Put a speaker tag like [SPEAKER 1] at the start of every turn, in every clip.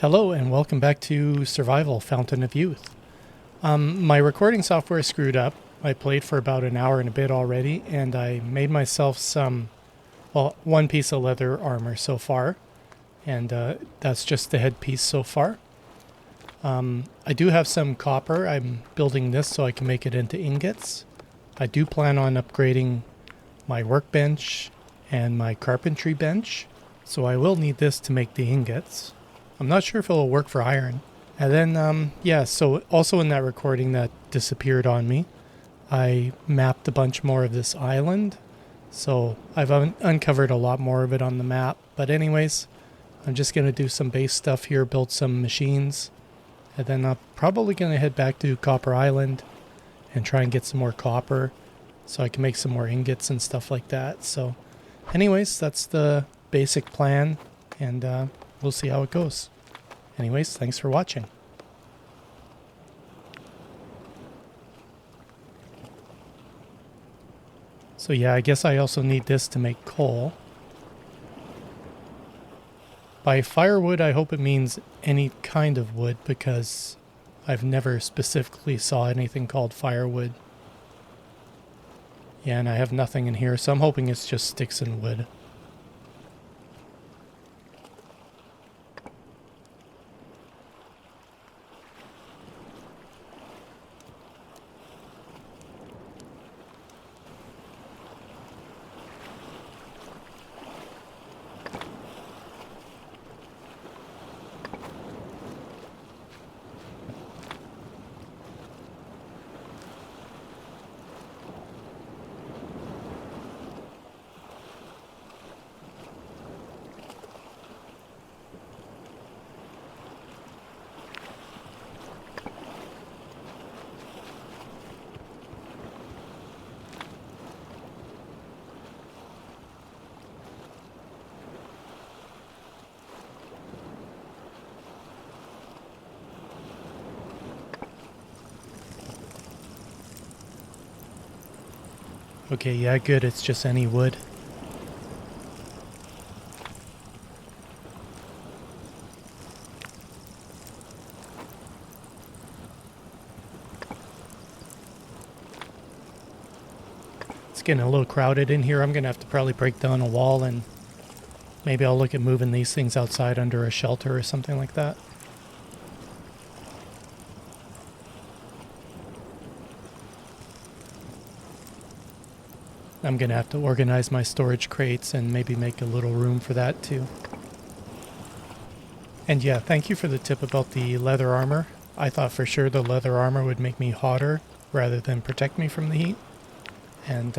[SPEAKER 1] Hello and welcome back to Survival Fountain of Youth. My recording software screwed up. I played for about an hour and a bit already, and I made myself one piece of leather armor so far, and that's just the headpiece so far. I do have some copper. I'm building this so I can make it into ingots. I do plan on upgrading my workbench and my carpentry bench, so I will need this to make the ingots. I'm not sure if it'll work for iron. And then, so also in that recording that disappeared on me, I mapped a bunch more of this island. So I've uncovered a lot more of it on the map. But anyways, I'm just going to do some base stuff here, build some machines. And then I'm probably going to head back to Copper Island and try and get some more copper so I can make some more ingots and stuff like that. So anyways, that's the basic plan, and we'll see how it goes. Anyways, thanks for watching. So yeah, I guess I also need this to make coal. By firewood, I hope it means any kind of wood, because I've never specifically saw anything called firewood. Yeah, and I have nothing in here, so I'm hoping it's just sticks and wood. Okay, yeah, good. It's just any wood. It's getting a little crowded in here. I'm going to have to probably break down a wall, and maybe I'll look at moving these things outside under a shelter or something like that. I'm going to have to organize my storage crates and maybe make a little room for that too. And yeah, thank you for the tip about the leather armor. I thought for sure the leather armor would make me hotter rather than protect me from the heat. And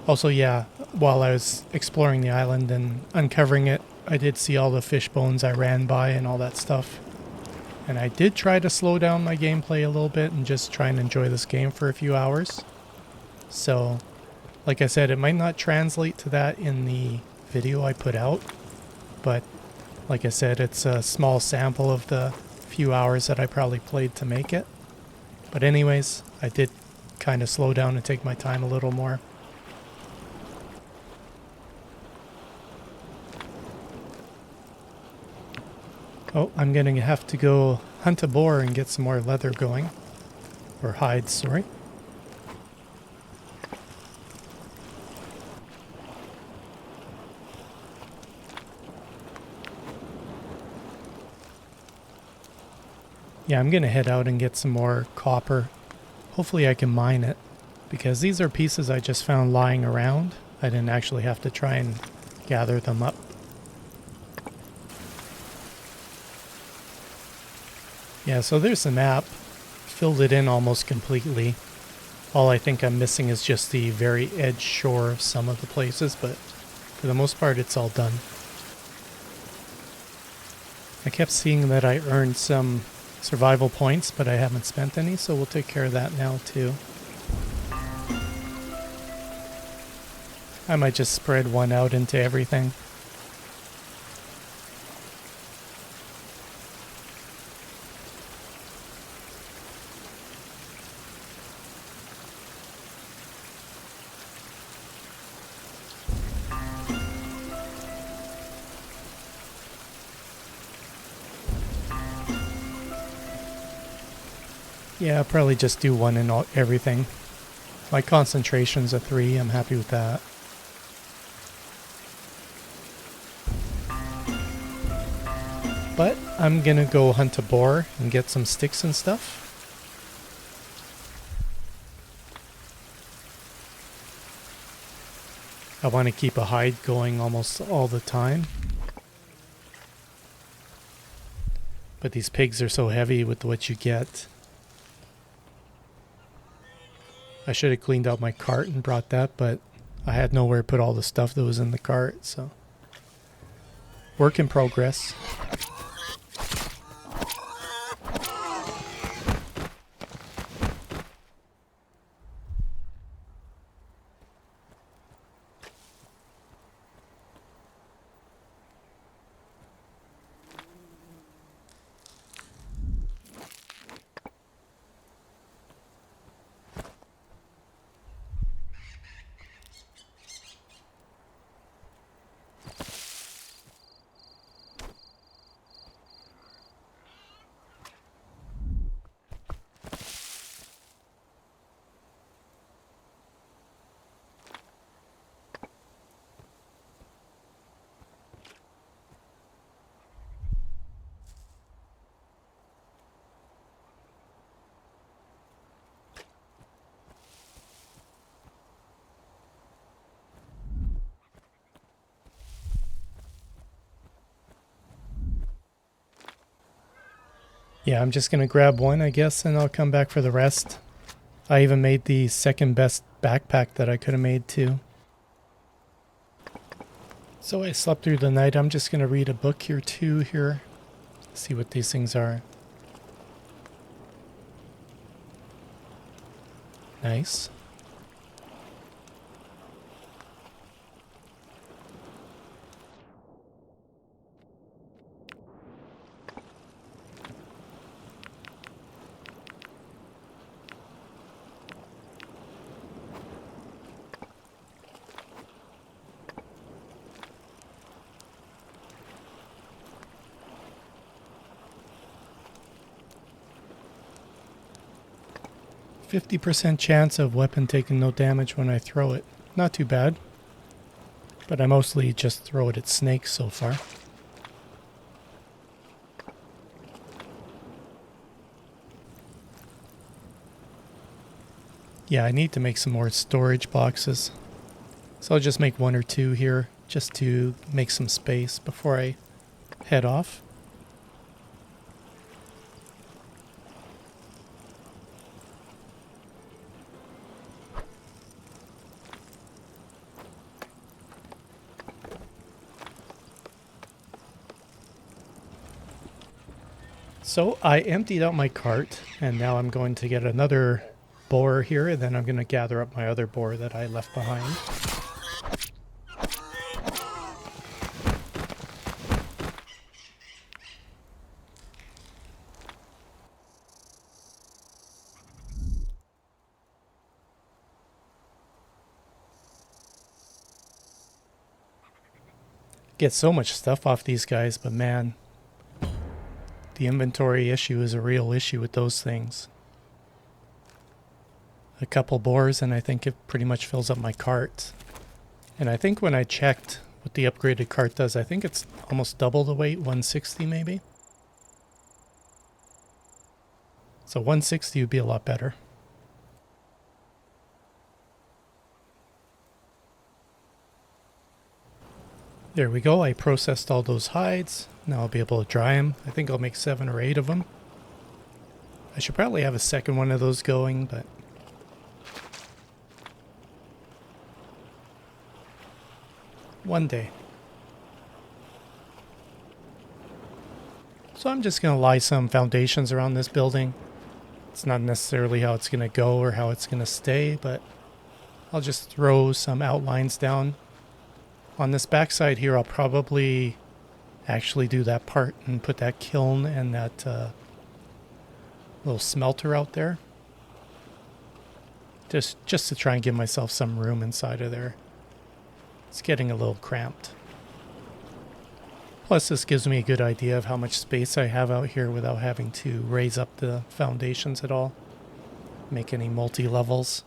[SPEAKER 1] also, yeah, while I was exploring the island and uncovering it, I did see all the fish bones I ran by and all that stuff. And I did try to slow down my gameplay a little bit and just try and enjoy this game for a few hours. So, like I said, it might not translate to that in the video I put out, but like I said, it's a small sample of the few hours that I probably played to make it. But anyways, I did kind of slow down and take my time a little more. Oh, I'm going to have to go hunt a boar and get some more leather going. Or hides, sorry. Yeah, I'm going to head out and get some more copper. Hopefully I can mine it, because these are pieces I just found lying around. I didn't actually have to try and gather them up. Yeah, so there's the map. Filled it in almost completely. All I think I'm missing is just the very edge shore of some of the places, but for the most part it's all done. I kept seeing that I earned some survival points, but I haven't spent any, so we'll take care of that now too. I might just spread one out into everything. Yeah, I'll probably just do one in everything. My concentration's a 3. I'm happy with that. But I'm gonna go hunt a boar and get some sticks and stuff. I want to keep a hide going almost all the time. But these pigs are so heavy with what you get. I should have cleaned out my cart and brought that, but I had nowhere to put all the stuff that was in the cart, so. Work in progress. Yeah, I'm just going to grab one, I guess, and I'll come back for the rest. I even made the second best backpack that I could have made, too. So I slept through the night. I'm just going to read a book here, too, here. See what these things are. Nice. %50 chance of weapon taking no damage when I throw it. Not too bad. But I mostly just throw it at snakes so far. Yeah, I need to make some more storage boxes. So I'll just make 1 or 2 here just to make some space before I head off. So I emptied out my cart, and now I'm going to get another boar here, and then I'm going to gather up my other boar that I left behind. Get so much stuff off these guys, but man, the inventory issue is a real issue with those things. A couple boars and I think it pretty much fills up my cart. And I think when I checked what the upgraded cart does, I think it's almost double the weight, 160 maybe. So 160 would be a lot better. There we go, I processed all those hides. Now I'll be able to dry them. I think I'll make 7 or 8 of them. I should probably have a second one of those going, but... one day. So I'm just going to lie some foundations around this building. It's not necessarily how it's going to go or how it's going to stay, but I'll just throw some outlines down. On this backside here, I'll probably actually do that part and put that kiln and that little smelter out there. Just to try and give myself some room inside of there. It's getting a little cramped. Plus, this gives me a good idea of how much space I have out here without having to raise up the foundations at all. make any multi-levels.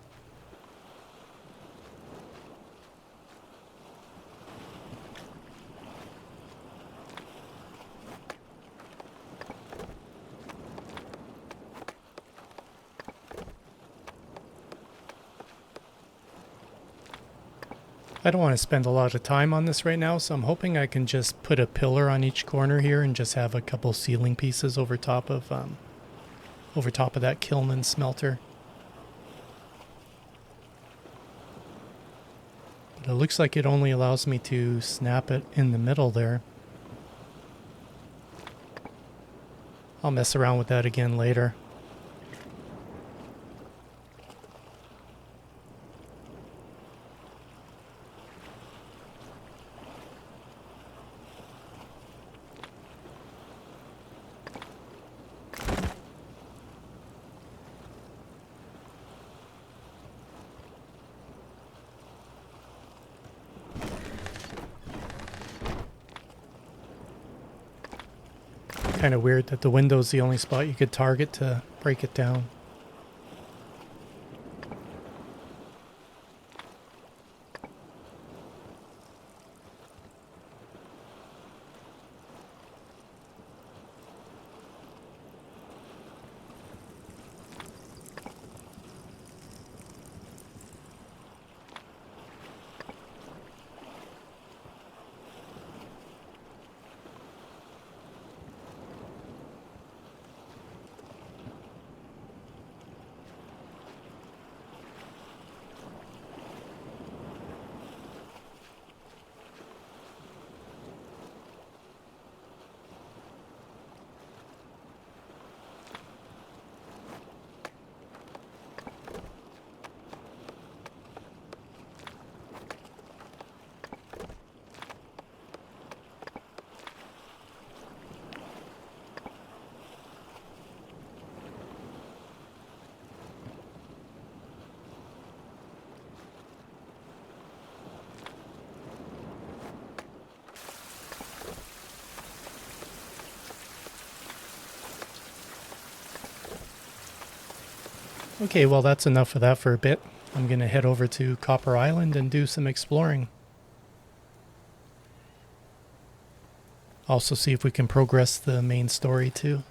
[SPEAKER 1] I don't want to spend a lot of time on this right now, so I'm hoping I can just put a pillar on each corner here and just have a couple ceiling pieces over top of that kiln and smelter. But it looks like it only allows me to snap it in the middle there. I'll mess around with that again later. Kind of weird that the window's the only spot you could target to break it down. Okay, well that's enough of that for a bit. I'm going to head over to Copper Island and do some exploring. Also see if we can progress the main story too.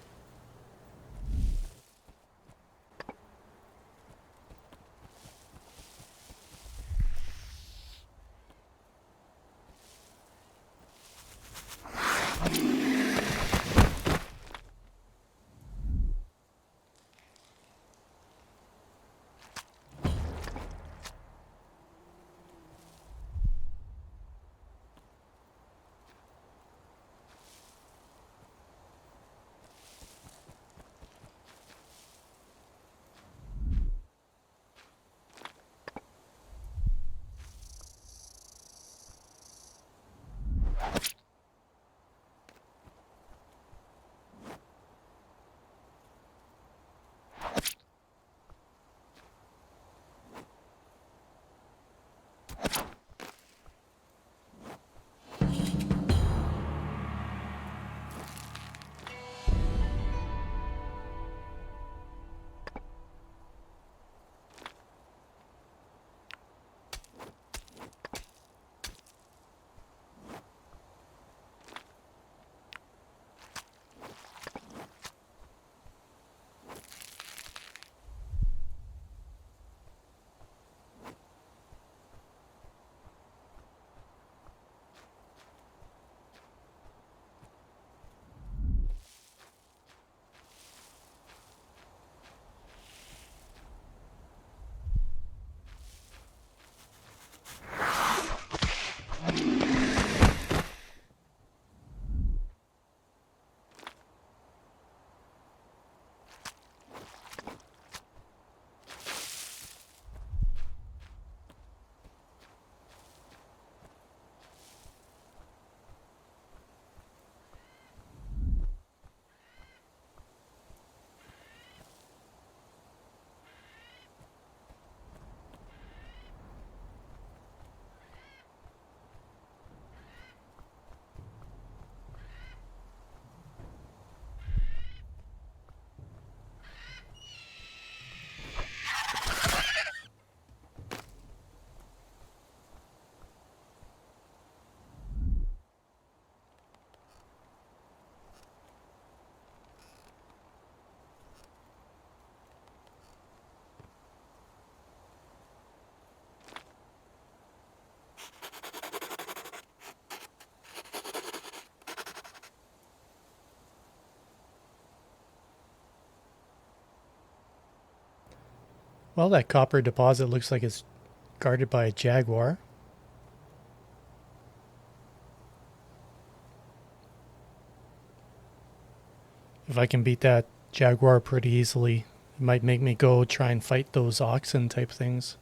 [SPEAKER 1] Well, that copper deposit looks like it's guarded by a jaguar. If I can beat that jaguar pretty easily, it might make me go try and fight those oxen type things.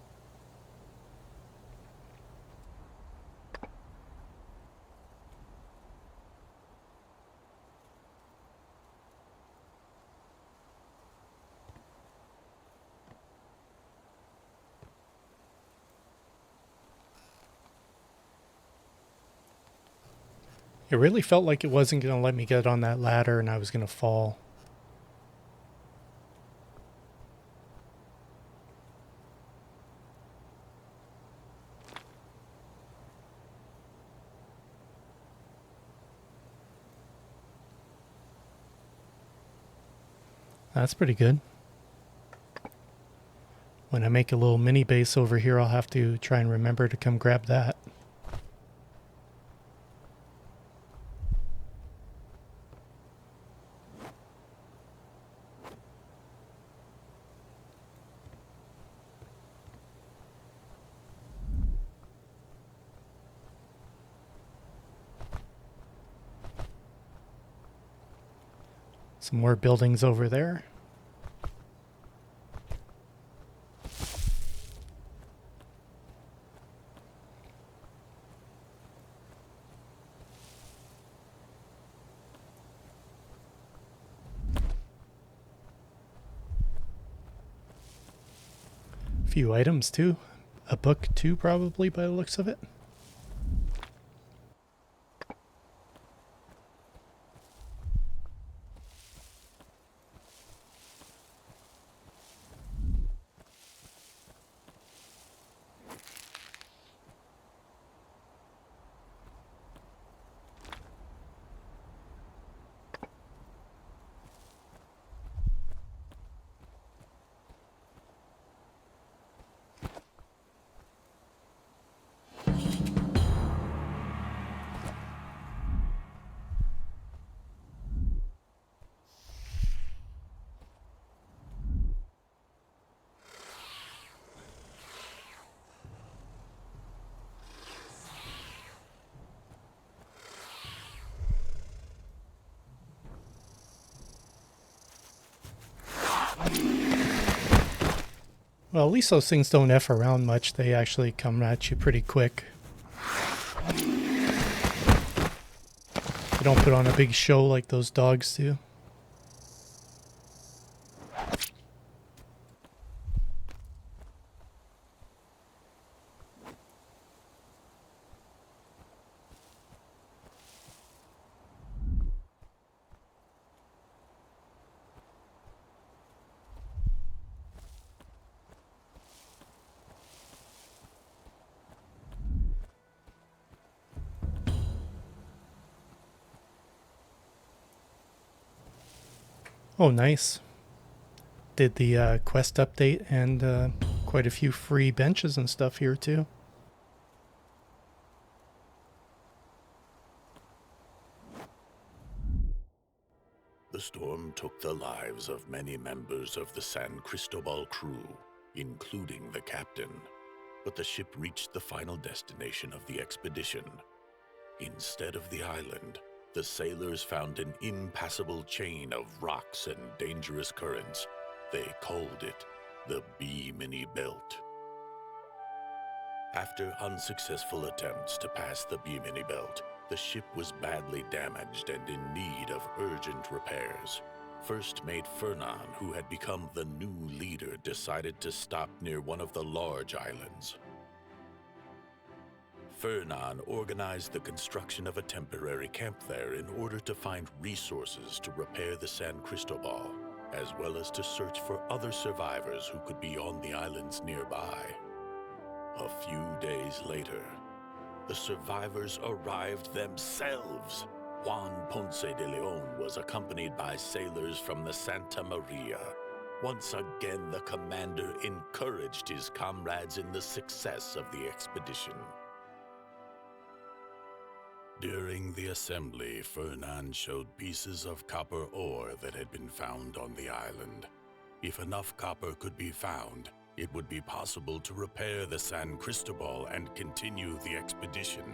[SPEAKER 1] It really felt like it wasn't going to let me get on that ladder and I was going to fall. That's pretty good. When I make a little mini base over here, I'll have to try and remember to come grab that. Some more buildings over there. A few items too. A book too, probably, by the looks of it. Well, at least those things don't F around much. They actually come at you pretty quick. They don't put on a big show like those dogs do. Oh, nice. Did the quest update and quite a few free benches and stuff here too.
[SPEAKER 2] The storm took the lives of many members of the San Cristobal crew, including the captain. But the ship reached the final destination of the expedition. Instead of the island, the sailors found an impassable chain of rocks and dangerous currents. They called it the Bimini Belt. After unsuccessful attempts to pass the Bimini Belt, the ship was badly damaged and in need of urgent repairs. First Mate Fernan, who had become the new leader, decided to stop near one of the large islands. Fernan organized the construction of a temporary camp there in order to find resources to repair the San Cristobal, as well as to search for other survivors who could be on the islands nearby. A few days later, the survivors arrived themselves. Juan Ponce de Leon was accompanied by sailors from the Santa Maria. Once again, the commander encouraged his comrades in the success of the expedition. During the assembly, Fernan showed pieces of copper ore that had been found on the island. If enough copper could be found, it would be possible to repair the San Cristobal and continue the expedition.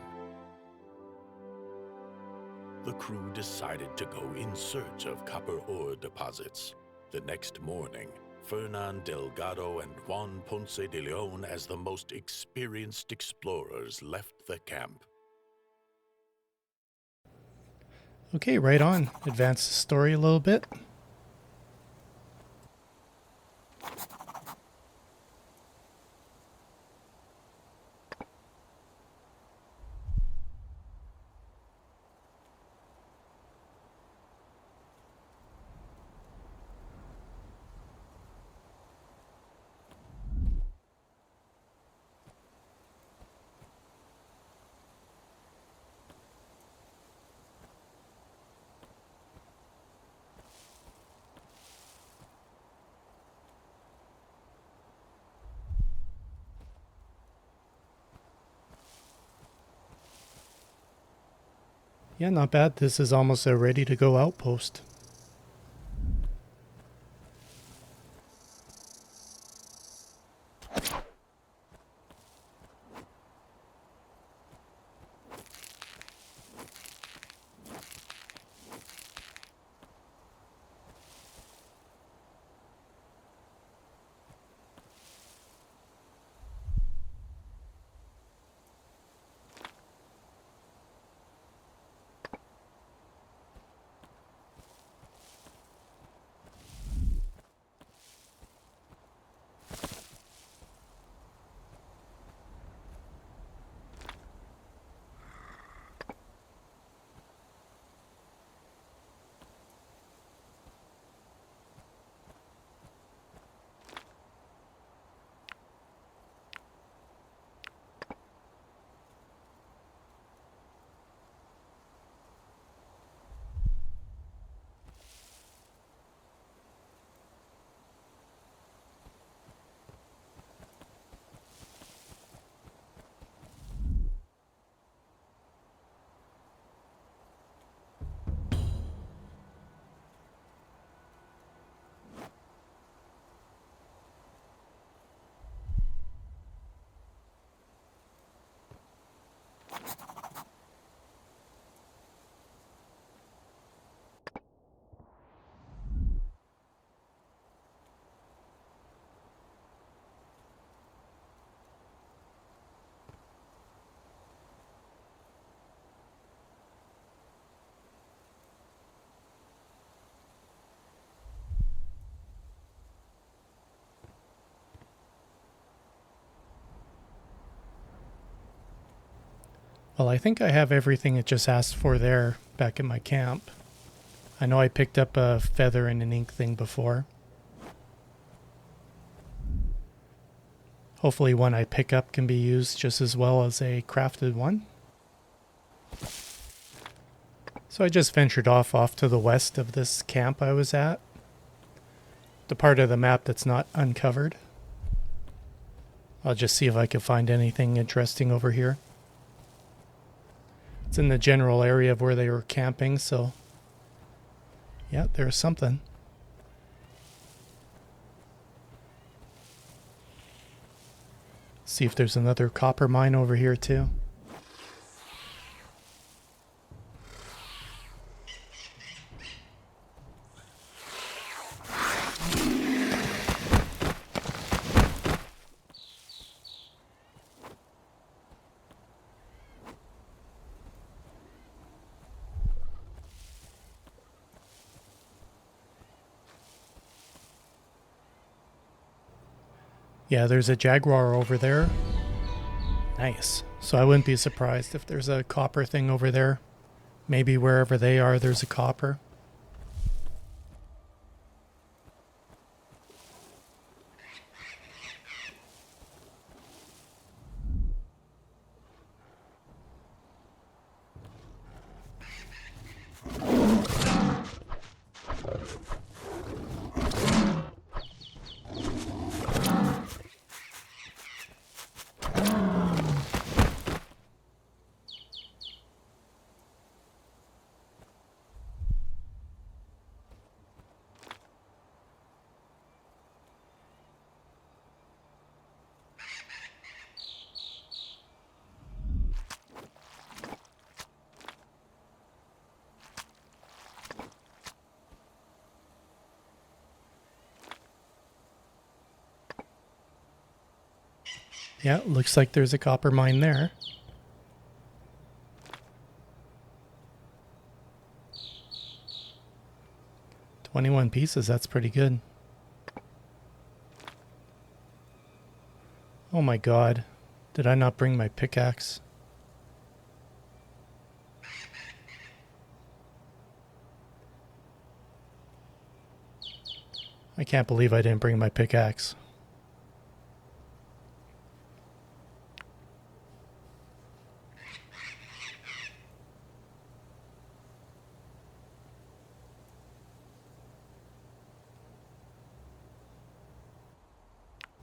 [SPEAKER 2] The crew decided to go in search of copper ore deposits. The next morning, Fernan Delgado and Juan Ponce de Leon, as the most experienced explorers, left the camp.
[SPEAKER 1] Okay, right on. Advance the story a little bit. Yeah, not bad. This is almost a ready-to-go outpost. Well, I think I have everything it just asked for there back at my camp. I know I picked up a feather and an ink thing before. Hopefully one I pick up can be used just as well as a crafted one. So I just ventured off to the west of this camp I was at. The part of the map that's not uncovered. I'll just see if I can find anything interesting over here. It's in the general area of where they were camping, so yeah, there's something. See if there's another copper mine over here too. Yeah, there's a jaguar over there. Nice. So I wouldn't be surprised if there's a copper thing over there. Maybe wherever they are, there's a copper. Yeah, looks like there's a copper mine there. $21 pieces, that's pretty good. Oh my god. Did I not bring my pickaxe? I can't believe I didn't bring my pickaxe.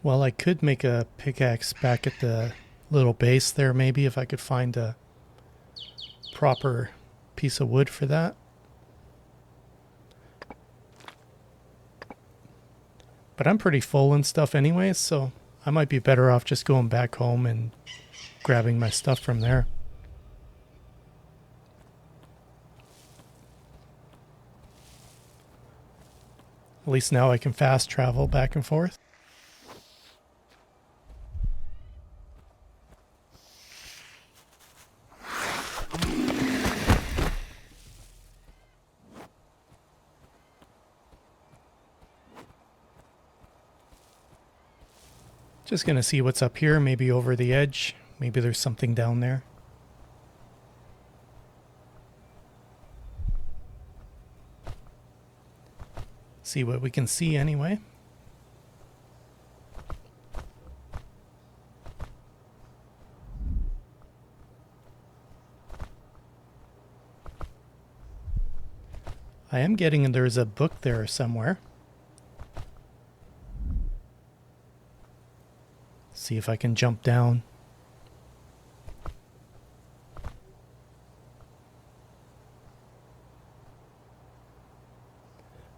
[SPEAKER 1] Well, I could make a pickaxe back at the little base there maybe if I could find a proper piece of wood for that. But I'm pretty full and stuff anyways, so I might be better off just going back home and grabbing my stuff from there. At least now I can fast travel back and forth. Just gonna see what's up here, maybe over the edge. Maybe there's something down there. See what we can see anyway. I am getting there's a book there somewhere. See if I can jump down.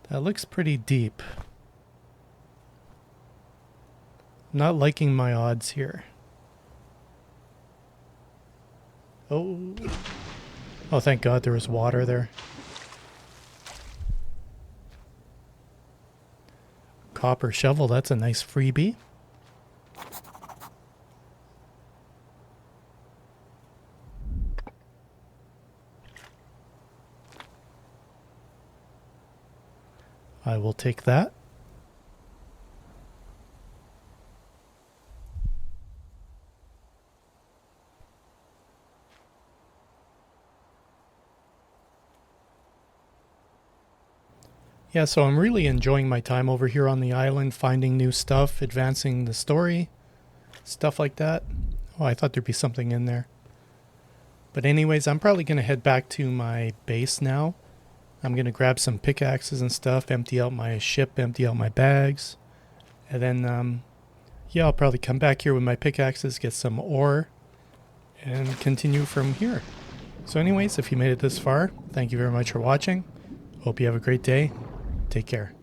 [SPEAKER 1] That looks pretty deep. I'm not liking my odds here. Oh. Oh, thank God there was water there. Copper shovel, that's a nice freebie. I will take that. Yeah, so I'm really enjoying my time over here on the island, finding new stuff, advancing the story, stuff like that. Oh, I thought there'd be something in there. But anyways, I'm probably going to head back to my base now. I'm going to grab some pickaxes and stuff, empty out my ship, empty out my bags. And then, yeah, I'll probably come back here with my pickaxes, get some ore, and continue from here. So anyways, if you made it this far, thank you very much for watching. Hope you have a great day. Take care.